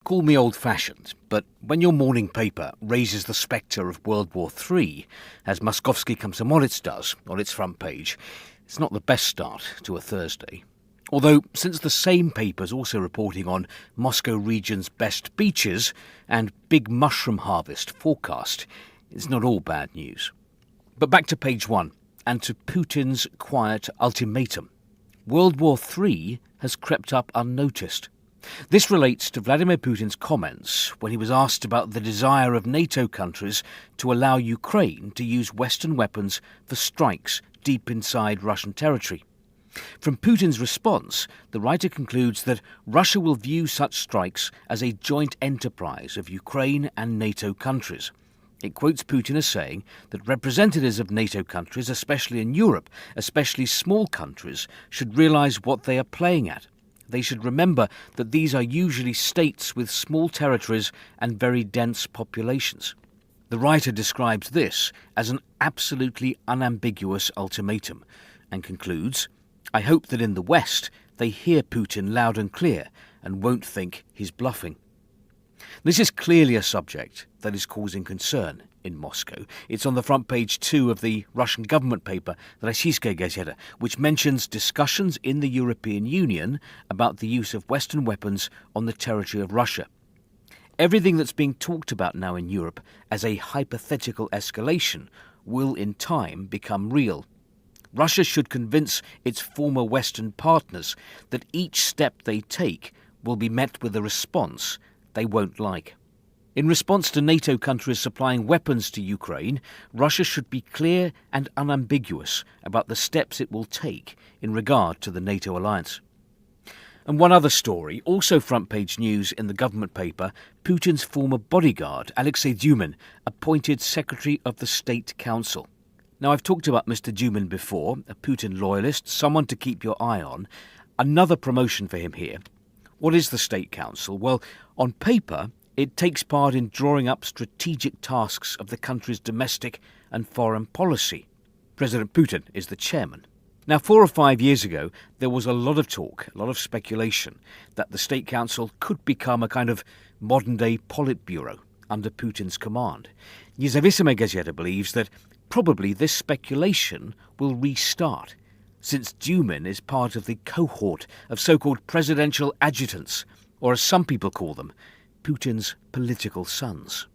Call me old-fashioned, but when your morning paper raises the spectre of World War III, as Moskovsky Komsomolets does on its front page, it's not the best start to a Thursday. Although, since the same paper's also reporting on Moscow region's best beaches and big mushroom harvest forecast, it's not all bad news. But back to page 1, and to Putin's quiet ultimatum. World War III has crept up unnoticed. This relates to Vladimir Putin's comments when he was asked about the desire of NATO countries to allow Ukraine to use Western weapons for strikes deep inside Russian territory. From Putin's response, the writer concludes that Russia will view such strikes as a joint enterprise of Ukraine and NATO countries. It quotes Putin as saying that representatives of NATO countries, especially in Europe, especially small countries, should realise what they are playing at. They should remember that these are usually states with small territories and very dense populations. The writer describes this as an absolutely unambiguous ultimatum and concludes, "I hope that in the West they hear Putin loud and clear and won't think he's bluffing." This is clearly a subject that is causing concern in Moscow. It's on the front page 2 of the Russian government paper, the Российская газета, which mentions discussions in the European Union about the use of Western weapons on the territory of Russia. Everything that's being talked about now in Europe as a hypothetical escalation will in time become real. Russia should convince its former Western partners that each step they take will be met with a response they won't like. In response to NATO countries supplying weapons to Ukraine, Russia should be clear and unambiguous about the steps it will take in regard to the NATO alliance. And one other story, also front-page news in the government paper, Putin's former bodyguard, Alexei Dumin, appointed Secretary of the State Council. Now, I've talked about Mr. Dumin before, a Putin loyalist, someone to keep your eye on. Another promotion for him here. What is the State Council? Well, on paper, it takes part in drawing up strategic tasks of the country's domestic and foreign policy. President Putin is the chairman. Now, 4 or 5 years ago, there was a lot of talk, a lot of speculation, that the State Council could become a kind of modern-day Politburo under Putin's command. Независимая газета believes that probably this speculation will restart, since Dumin is part of the cohort of so-called presidential adjutants, or as some people call them, Putin's political sons.